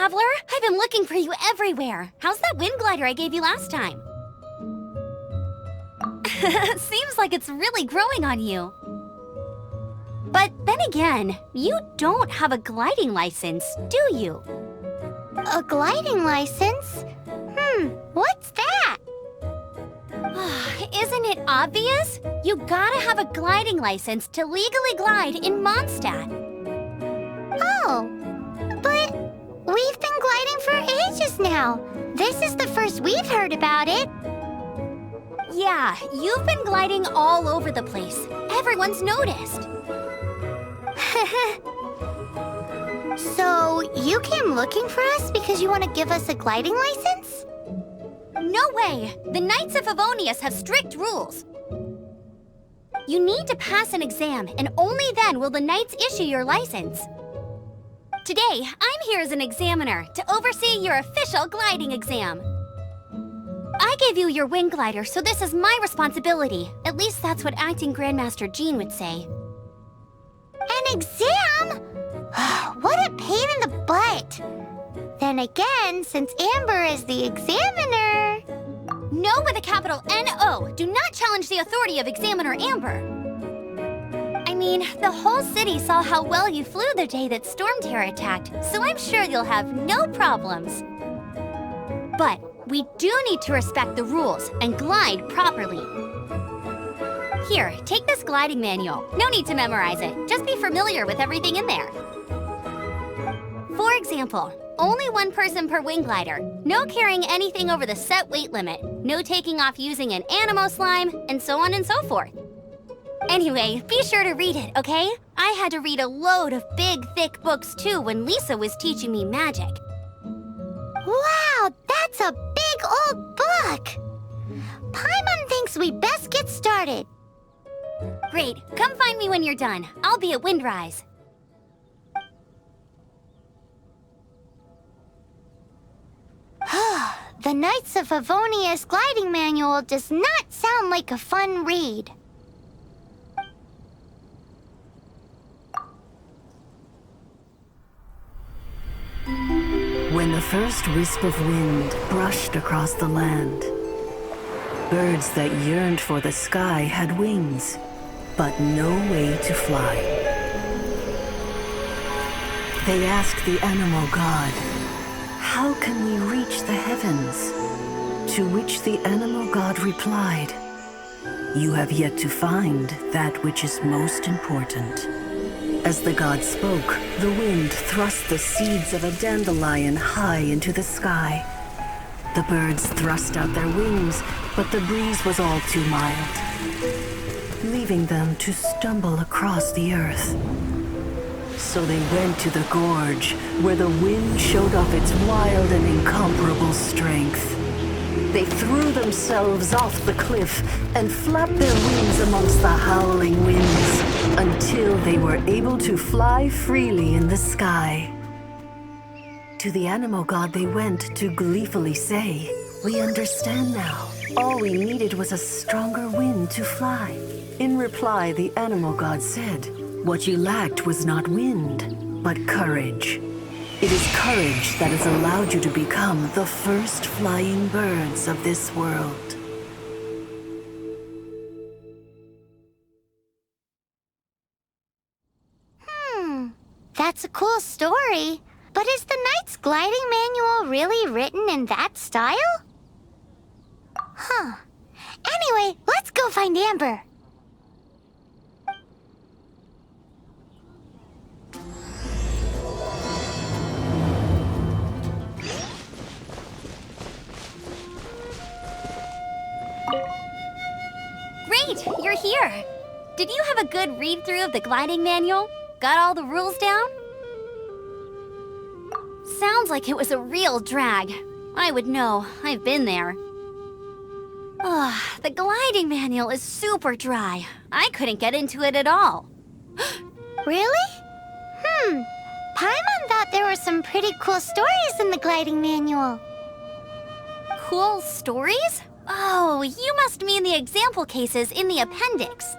traveler! I've been looking for you everywhere. How's that wind glider I gave you last time? Seems like it's really growing on you. But then again, you don't have a gliding license, do you? A gliding license? What's that? Isn't it obvious? You gotta have a gliding license to legally glide in Mondstadt. Oh, but we've been gliding for ages now. This is the first we've heard about it. Yeah, you've been gliding all over the place. Everyone's noticed. So, you came looking for us because you want to give us a gliding license? No way! The Knights of Favonius have strict rules. You need to pass an exam, and only then will the Knights issue your license. Today, I'm here as an examiner to oversee your official gliding exam. I gave you your wing glider, so this is my responsibility. At least that's what Acting Grandmaster Jean would say. An exam? What a pain in the butt! Then again, since Amber is the examiner... No with a capital N-O. Do not challenge the authority of Examiner Amber. I mean, the whole city saw how well you flew the day that Storm Terror attacked, so I'm sure you'll have no problems. But we do need to respect the rules and glide properly. Here, take this gliding manual. No need to memorize it. Just be familiar with everything in there. For example, only one person per wing glider. No carrying anything over the set weight limit. No taking off using an animo slime, and so on and so forth. Anyway, be sure to read it, okay? I had to read a load of big, thick books too when Lisa was teaching me magic. Wow, that's a big old book! Paimon thinks we best get started. Great, come find me when you're done. I'll be at Windrise. The Knights of Favonius gliding manual does not sound like a fun read. When the first wisp of wind brushed across the land, birds that yearned for the sky had wings, but no way to fly. They asked the animal god, "How can we reach the heavens?" To which the animal god replied, "You have yet to find that which is most important." As the god spoke, the wind thrust the seeds of a dandelion high into the sky. The birds thrust out their wings, but the breeze was all too mild, leaving them to stumble across the earth. So they went to the gorge, where the wind showed off its wild and incomparable strength. They threw themselves off the cliff and flapped their wings amongst the howling winds until they were able to fly freely in the sky. To the animal god they went to gleefully say, "We understand now. All we needed was a stronger wind to fly." In reply, the animal god said, "What you lacked was not wind, but courage. It is courage that has allowed you to become the first flying birds of this world." That's a cool story. But is the Knight's gliding manual really written in that style? Anyway, let's go find Amber. Great, you're here. Did you have a good read-through of the gliding manual? Got all the rules down? Sounds like it was a real drag. I would know. I've been there. The gliding manual is super dry. I couldn't get into it at all. Really? Paimon thought there were some pretty cool stories in the gliding manual. Cool stories? Oh, you must mean the example cases in the appendix.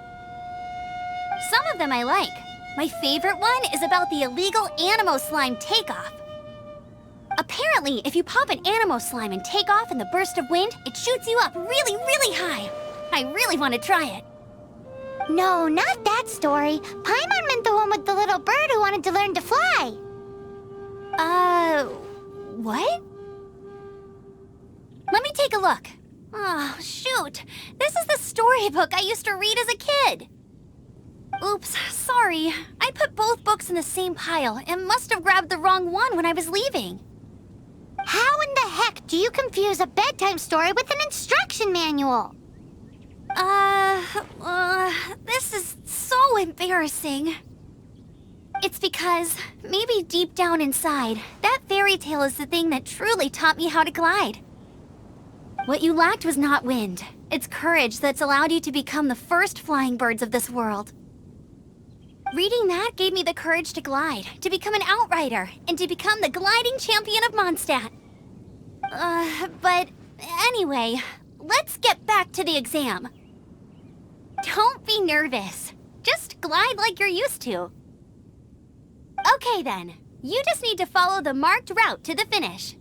Some of them I like. My favorite one is about the illegal animo slime takeoff. Apparently, if you pop an animo slime and take off in the burst of wind, it shoots you up really, really high. I really want to try it. No, not that story. Paimon meant the one with the little bird who wanted to learn to fly. What? Let me take a look. Oh, shoot. This is the storybook I used to read as a kid. Oops, sorry. I put both books in the same pile and must have grabbed the wrong one when I was leaving. How in the heck do you confuse a bedtime story with an instruction manual? This is so embarrassing. It's because, maybe deep down inside, that fairy tale is the thing that truly taught me how to glide. What you lacked was not wind. It's courage that's allowed you to become the first flying birds of this world. Reading that gave me the courage to glide, to become an outrider, and to become the gliding champion of Mondstadt. But anyway, let's get back to the exam. Don't be nervous. Just glide like you're used to. Okay then, you just need to follow the marked route to the finish.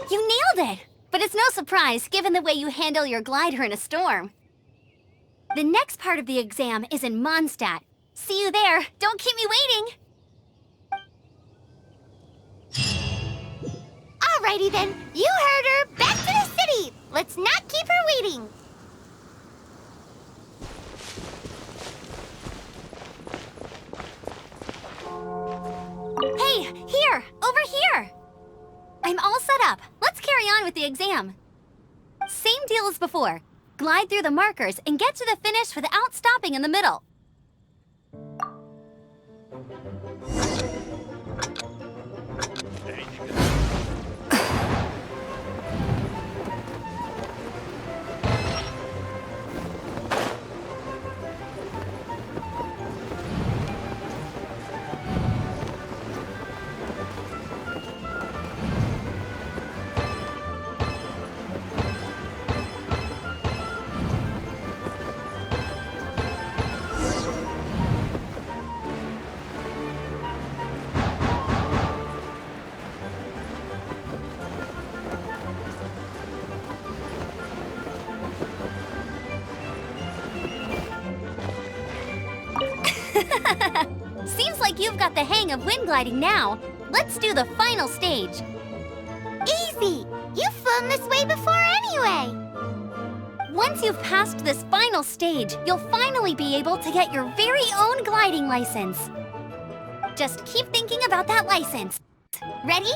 You nailed it! But it's no surprise, given the way you handle your glider in a storm. The next part of the exam is in Mondstadt. See you there. Don't keep me waiting! Alrighty then, you heard her. Back to the city. Let's not keep her waiting. Hey, here! Over here! I'm all set up. Let's carry on with the exam. Same deal as before. Glide through the markers and get to the finish without stopping in the middle. Seems like you've got the hang of wind gliding now. Let's do the final stage. Easy. You've flown this way before anyway. Once you've passed this final stage, you'll finally be able to get your very own gliding license. Just keep thinking about that license. Ready?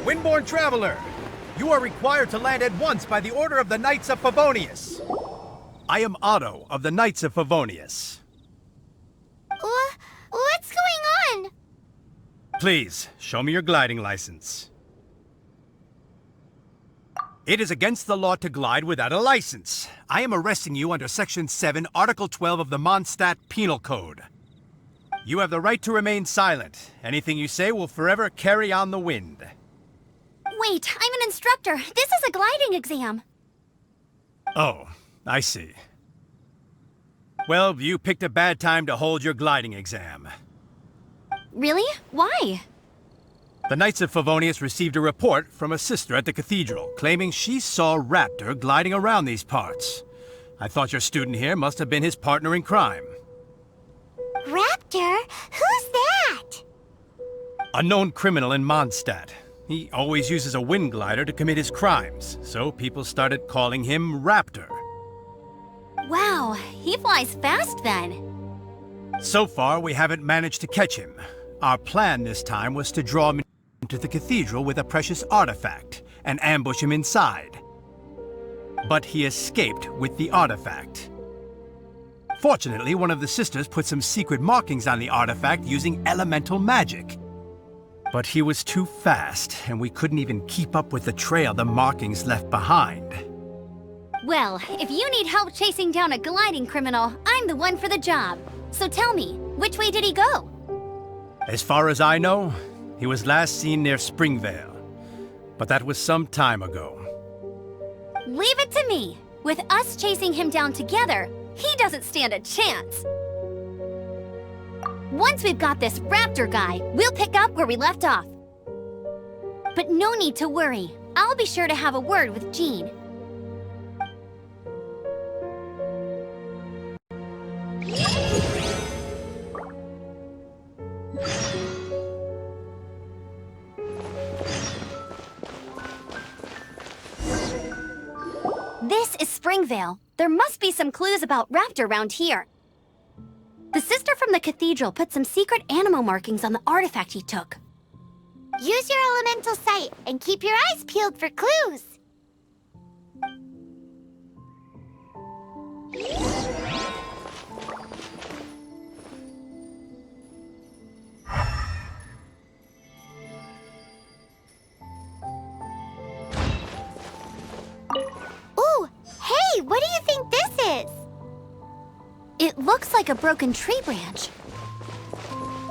Windborne Traveler, you are required to land at once by the order of the Knights of Favonius. I am Otto of the Knights of Favonius. What's going on? Please, show me your gliding license. It is against the law to glide without a license. I am arresting you under Section 7, Article 12 of the Mondstadt Penal Code. You have the right to remain silent. Anything you say will forever carry on the wind. Wait, I'm an instructor. This is a gliding exam. Oh, I see. Well, you picked a bad time to hold your gliding exam. Really? Why? The Knights of Favonius received a report from a sister at the cathedral claiming she saw Raptor gliding around these parts. I thought your student here must have been his partner in crime. Raptor? Who's that? A known criminal in Mondstadt. He always uses a wind glider to commit his crimes, so people started calling him Raptor. Wow, he flies fast then. So far, we haven't managed to catch him. Our plan this time was to draw him into the cathedral with a precious artifact and ambush him inside. But he escaped with the artifact. Fortunately, one of the sisters put some secret markings on the artifact using elemental magic. But he was too fast, and we couldn't even keep up with the trail the markings left behind. Well, if you need help chasing down a gliding criminal, I'm the one for the job. So tell me, which way did he go? As far as I know, he was last seen near Springvale. But that was some time ago. Leave it to me. With us chasing him down together, he doesn't stand a chance. Once we've got this Raptor guy, we'll pick up where we left off. But no need to worry. I'll be sure to have a word with Jean. This is Springvale. There must be some clues about Raptor around here. The sister from the cathedral put some secret animal markings on the artifact he took. Use your elemental sight and keep your eyes peeled for clues. Ooh, hey, what do you think this is? It looks like a broken tree branch.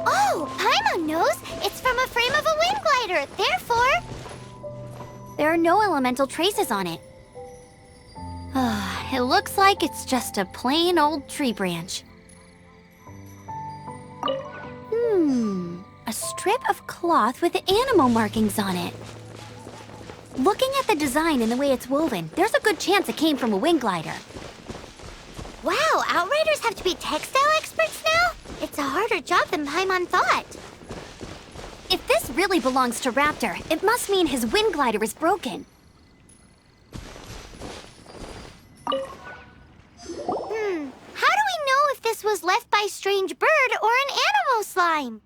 Oh, Paimon knows. It's from a frame of a wind glider. Therefore, There are no elemental traces on it. It looks like it's just a plain old tree branch. A strip of cloth with animal markings on it. Looking at the design and the way it's woven, there's a good chance it came from a wind glider. wow, Outriders have to be textile experts now? It's a harder job than Paimon thought. If this really belongs to Raptor, it must mean his wind glider is broken. How do we know if this was left by strange bird or an animal slime?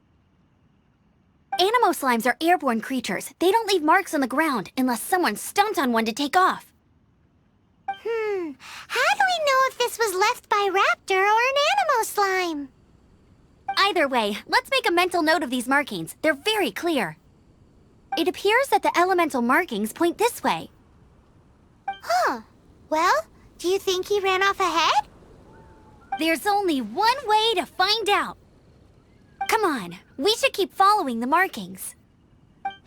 Animo slimes are airborne creatures. They don't leave marks on the ground unless someone stomped on one to take off. How do we know if this was left by Raptor or an animal slime? Either way, let's make a mental note of these markings. They're very clear. It appears that the elemental markings point this way. Huh. Well, do you think he ran off ahead? There's only one way to find out. Come on, we should keep following the markings.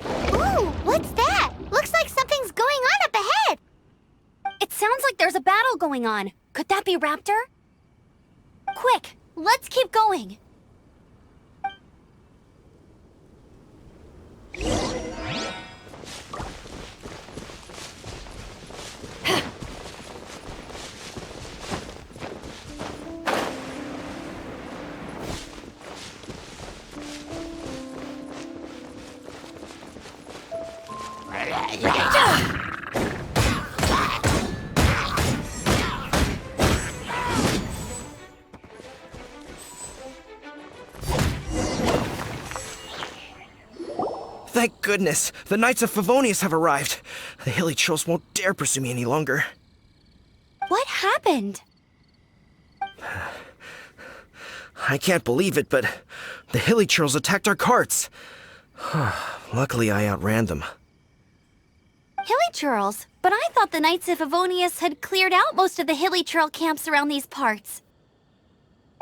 Ooh, what's that? Looks like something's going on up ahead. It sounds like there's a battle going on. Could that be Raptor? Quick, let's keep going. Thank goodness! The Knights of Favonius have arrived! The hilly trolls won't dare pursue me any longer. What happened? I can't believe it, but the hilly trolls attacked our carts. Luckily, I outran them. Hilly churls? But I thought the Knights of Favonius had cleared out most of the hilly churl camps around these parts.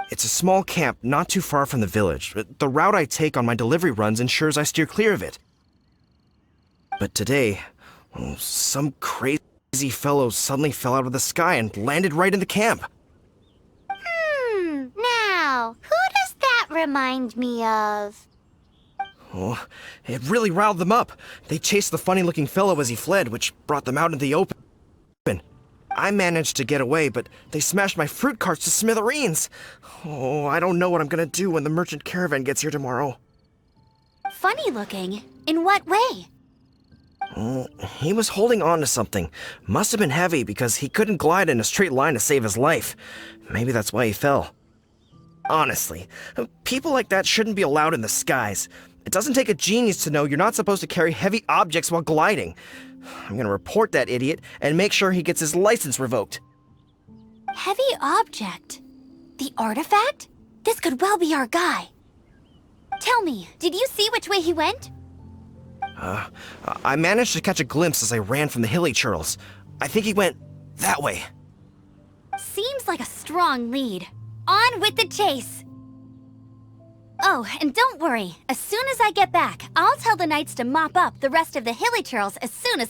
It's a small camp not too far from the village. The route I take on my delivery runs ensures I steer clear of it. But today, some crazy fellow suddenly fell out of the sky and landed right in the camp. Now, who does that remind me of? Oh, it really riled them up. They chased the funny-looking fellow as he fled, which brought them out into the open. I managed to get away, but they smashed my fruit carts to smithereens. Oh, I don't know what I'm gonna do when the merchant caravan gets here tomorrow. Funny looking? In what way? He was holding on to something. Must have been heavy because he couldn't glide in a straight line to save his life. Maybe that's why he fell. Honestly, people like that shouldn't be allowed in the skies. It doesn't take a genius to know you're not supposed to carry heavy objects while gliding. I'm gonna report that idiot and make sure he gets his license revoked. Heavy object? The artifact? This could well be our guy. Tell me, did you see which way he went? I managed to catch a glimpse as I ran from the hilly churls. I think he went that way. Seems like a strong lead. On with the chase! Oh, and don't worry. As soon as I get back, I'll tell the knights to mop up the rest of the hilly churls as soon as...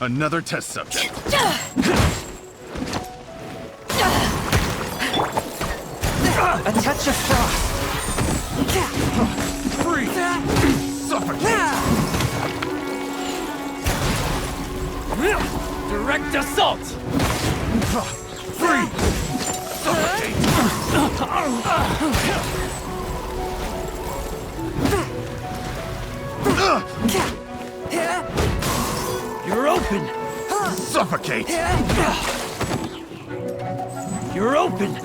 Another test subject. A touch of frost. Freeze! Suffocate! Direct assault! Freeze! Suffocate! You're open! Suffocate! You're open!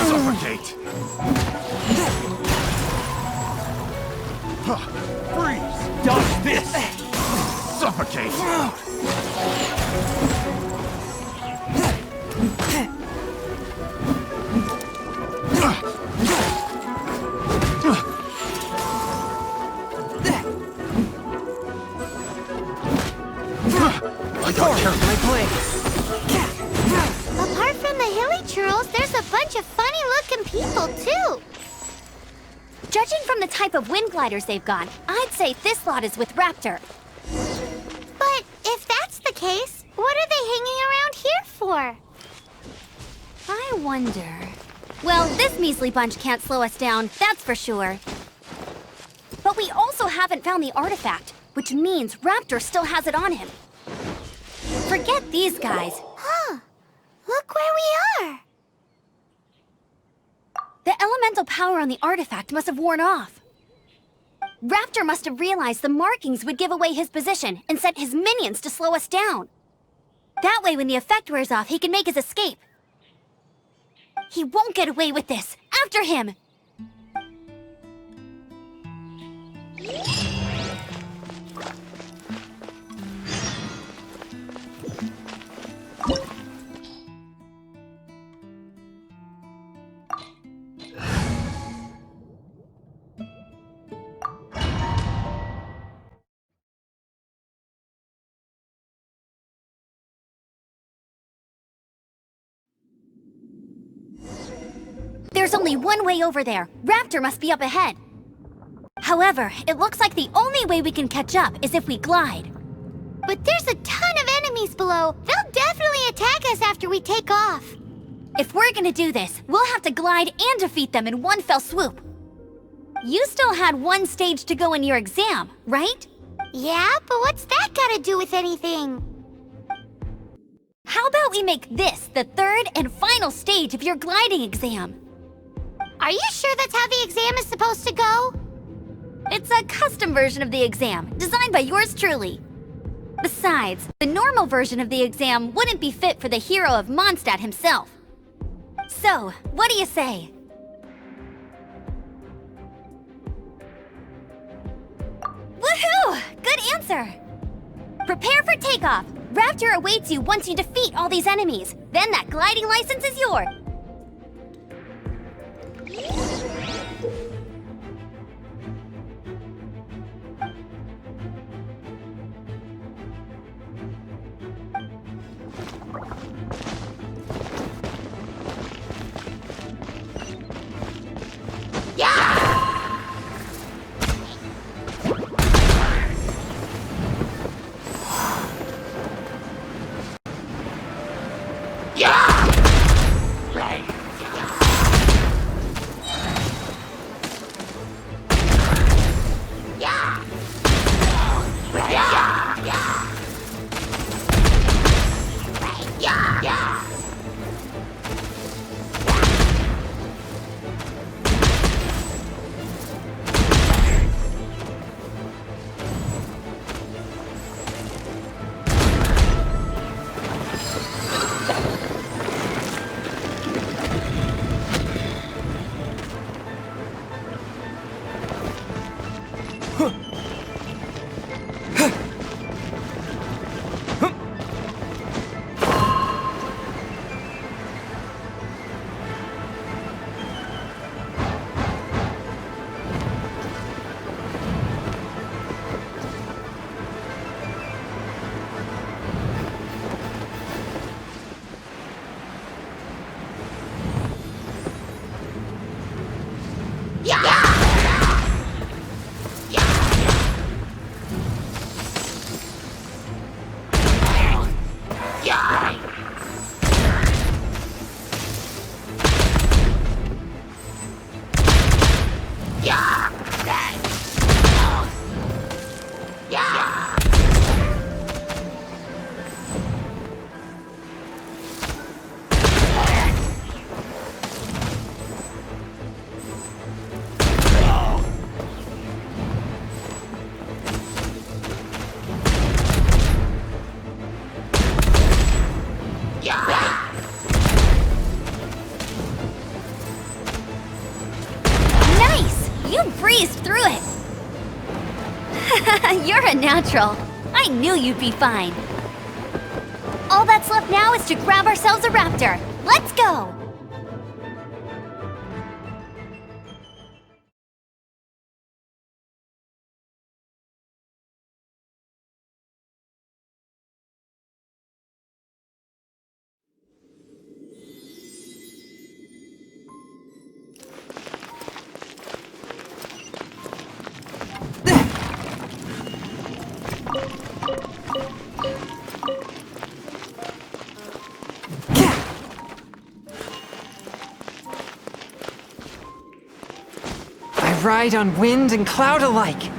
Suffocate! Freeze! Dodge this! Suffocate! I got careful. Apart from the hilly churls, there's a bunch of funny-looking people, too. Judging from the type of wind gliders they've got, I'd say this lot is with Raptor. But if that's the case, what are they hanging around here for? I wonder... Well, this measly bunch can't slow us down, that's for sure. But we also haven't found the artifact, which means Raptor still has it on him. Forget these guys. Huh. Look where we are. The elemental power on the artifact must have worn off. Raptor must have realized the markings would give away his position and sent his minions to slow us down. That way, when the effect wears off, he can make his escape. He won't get away with this. After him! There's only one way over there. Raptor must be up ahead. However, it looks like the only way we can catch up is if we glide. But there's a ton of enemies below. They'll definitely attack us after we take off. If we're gonna do this, we'll have to glide and defeat them in one fell swoop. You still had one stage to go in your exam, right? Yeah, but what's that got to do with anything? How about we make this the third and final stage of your gliding exam? Are you sure that's how the exam is supposed to go? It's a custom version of the exam, designed by yours truly. Besides, the normal version of the exam wouldn't be fit for the hero of Mondstadt himself. So, what do you say? Woohoo! Good answer! Prepare for takeoff. Raptor awaits you once you defeat all these enemies. Then that gliding license is yours. Nice! You breezed through it! You're a natural. I knew you'd be fine. All that's left now is to grab ourselves a raptor. Let's go! I ride on wind and cloud alike.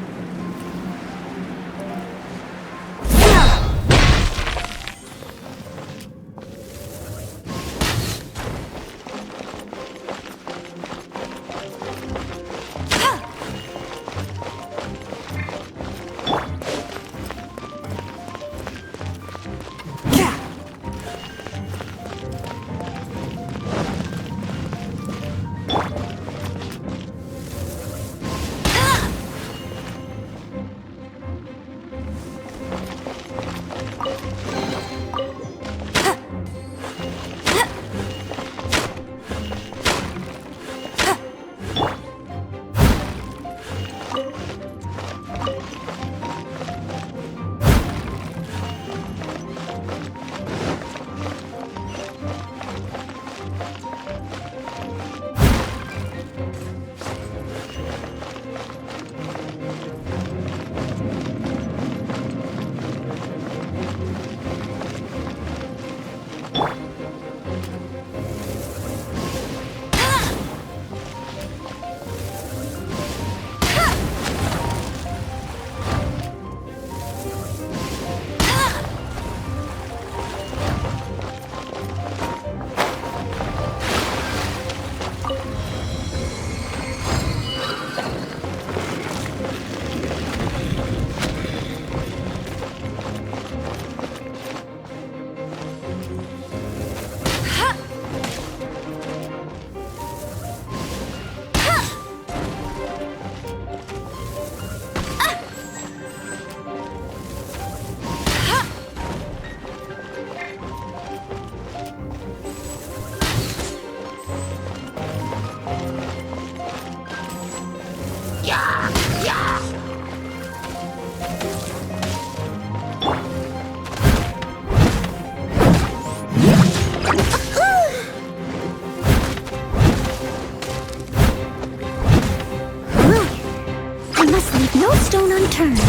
No stone unturned.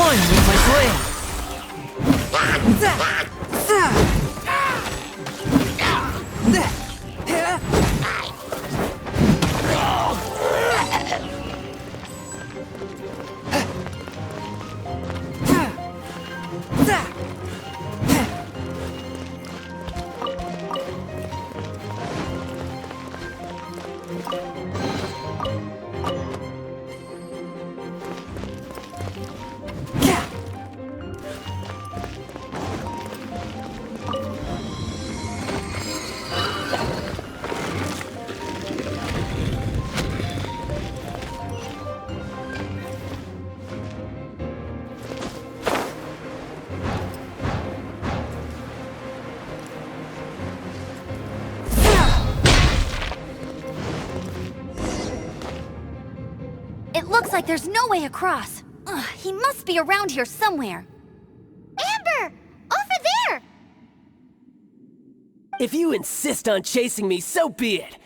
one with my blade. It looks like there's no way across. Ugh, he must be around here somewhere. Amber! Over there! If you insist on chasing me, so be it.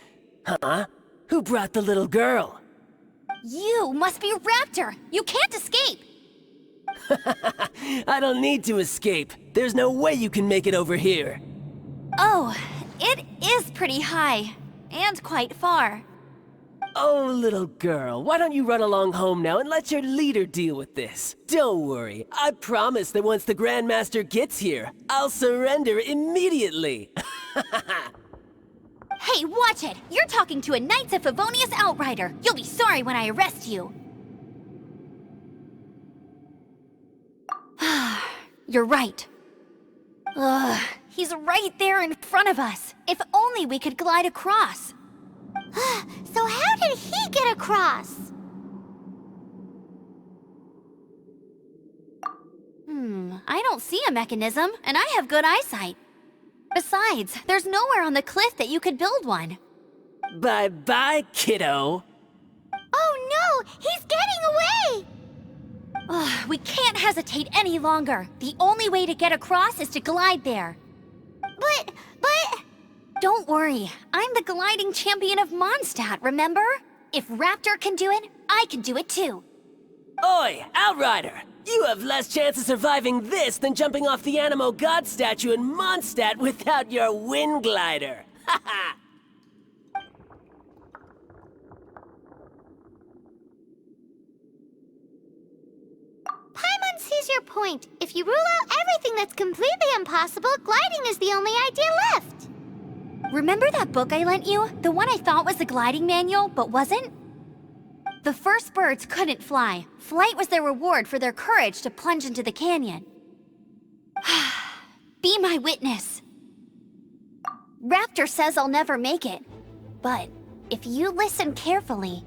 Huh? Who brought the little girl? You must be Raptor. You can't escape. I don't need to escape. There's no way you can make it over here. Oh, it is pretty high. And quite far. Oh, little girl, why don't you run along home now and let your leader deal with this? Don't worry, I promise that once the Grandmaster gets here, I'll surrender immediately. Hey, watch it! You're talking to a Knights of Favonius outrider. You'll be sorry when I arrest you. You're right. Ugh, he's right there in front of us. If only we could glide across. So how did he get across? I don't see a mechanism, and I have good eyesight. Besides, there's nowhere on the cliff that you could build one. Bye-bye, kiddo. Oh no! He's getting away! Ugh, we can't hesitate any longer. The only way to get across is to glide there. But... Don't worry, I'm the gliding champion of Mondstadt, remember? If Raptor can do it, I can do it too. Oi, Outrider! You have less chance of surviving this than jumping off the Animo God statue in Mondstadt without your wind glider. Haha! Paimon sees your point. If you rule out everything that's completely impossible, gliding is the only idea left. Remember that book I lent you? The one I thought was the gliding manual, but wasn't? The first birds couldn't fly. Flight was their reward for their courage to plunge into the canyon. Be my witness. Raptor says I'll never make it. But if you listen carefully...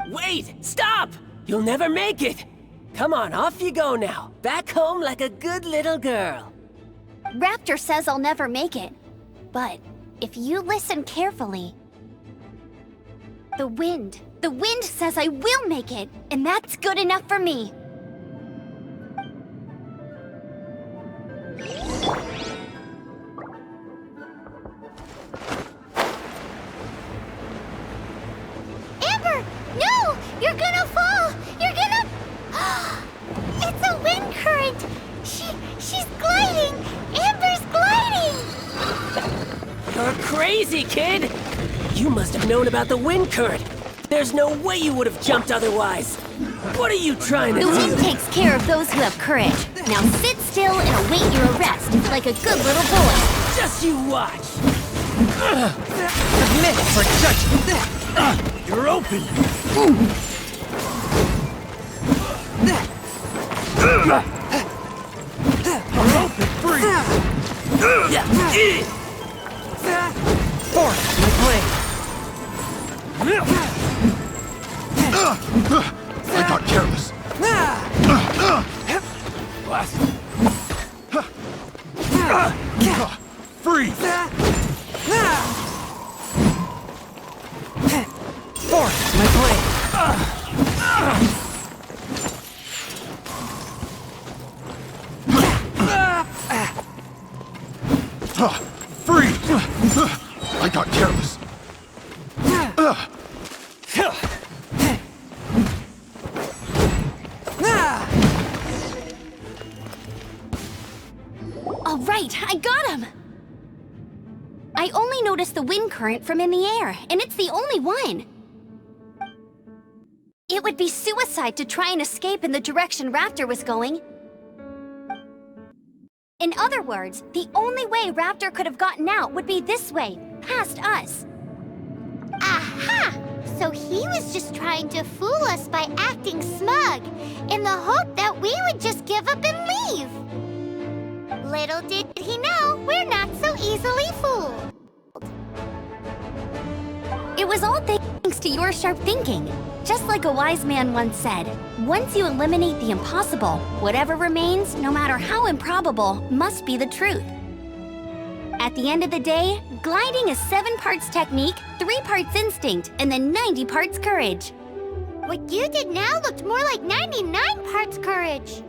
Wait! Stop! You'll never make it! Come on, off you go now. Back home like a good little girl. Raptor says I'll never make it. But if you listen carefully... The wind says I will make it, and that's good enough for me. Amber! No! You're gonna fall! You're gonna... It's a wind current! She's gliding! Amber's gliding! You're crazy, kid! You must have known about the wind current. There's no way you would have jumped otherwise. What are you trying to The do? wind takes care of those who have courage. Now sit still and await your arrest, like a good little boy. Just you watch. Submit for judgment. You're open. You're open. Free. Force my blade. I got careless. Freeze! Force my blade. Freeze! I got careless. right, I got him! I only noticed the wind current from in the air, and it's the only one. It would be suicide to try and escape in the direction Raptor was going. In other words, the only way Raptor could have gotten out would be this way, past us. Aha! So he was just trying to fool us by acting smug, in the hope that we would just give up and leave. Little did he know, we're not so easily fooled. It was all thanks to your sharp thinking. Just like a wise man once said, once you eliminate the impossible, whatever remains, no matter how improbable, must be the truth. At the end of the day, gliding is 7 parts technique, 3 parts instinct, and then 90 parts courage. What you did now looked more like 99 parts courage.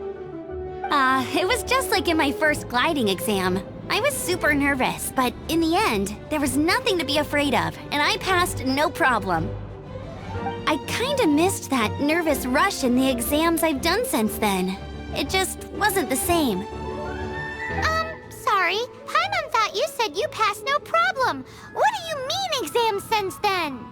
It was just like in my first gliding exam. I was super nervous, but in the end, there was nothing to be afraid of, and I passed no problem. I kinda missed that nervous rush in the exams I've done since then. It just wasn't the same. Sorry. Paimon thought you said you passed no problem. What do you mean exam since then?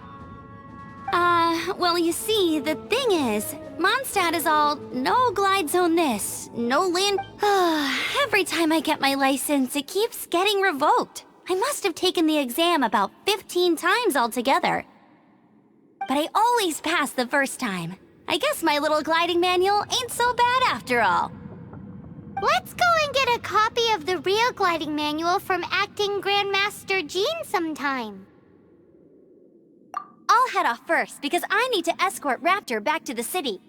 Well, you see, the thing is, Mondstadt is all, no glide zone this, no land... Every time I get my license, it keeps getting revoked. I must have taken the exam about 15 times altogether. But I always pass the first time. I guess my little gliding manual ain't so bad after all. Let's go and get a copy of the real gliding manual from Acting Grandmaster Jean sometime. I'll head off first because I need to escort Raptor back to the city.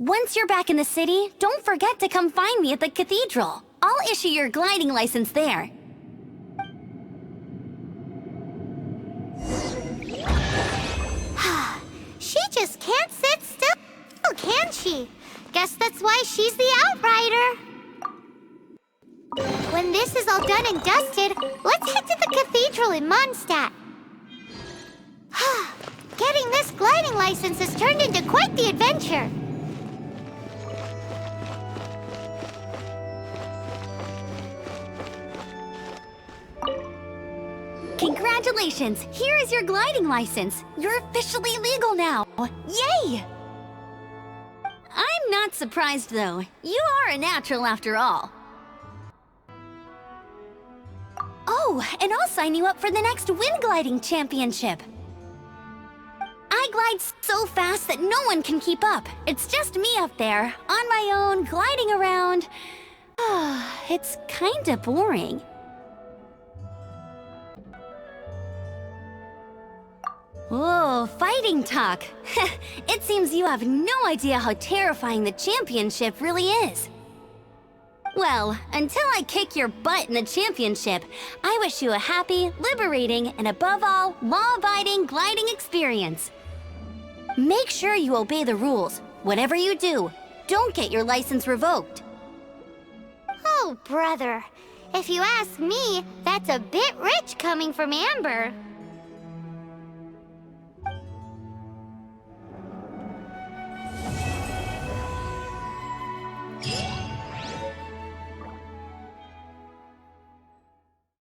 Once you're back in the city, don't forget to come find me at the cathedral. I'll issue your gliding license there. She just can't sit still, can she? Guess that's why she's the outrider. When this is all done and dusted, let's head to the cathedral in Mondstadt. Getting this gliding license has turned into quite the adventure. Congratulations! Here is your gliding license. You're officially legal now. Yay! I'm not surprised, though. You are a natural after all. Oh, and I'll sign you up for the next wind gliding championship. I glide so fast that no one can keep up. It's just me up there, on my own, gliding around. It's kinda boring. Whoa, fighting talk. It seems you have no idea how terrifying the championship really is. Well, until I kick your butt in the championship, I wish you a happy, liberating, and above all, law-abiding gliding experience. Make sure you obey the rules. Whatever you do, don't get your license revoked. Oh, brother. If you ask me, that's a bit rich coming from Amber.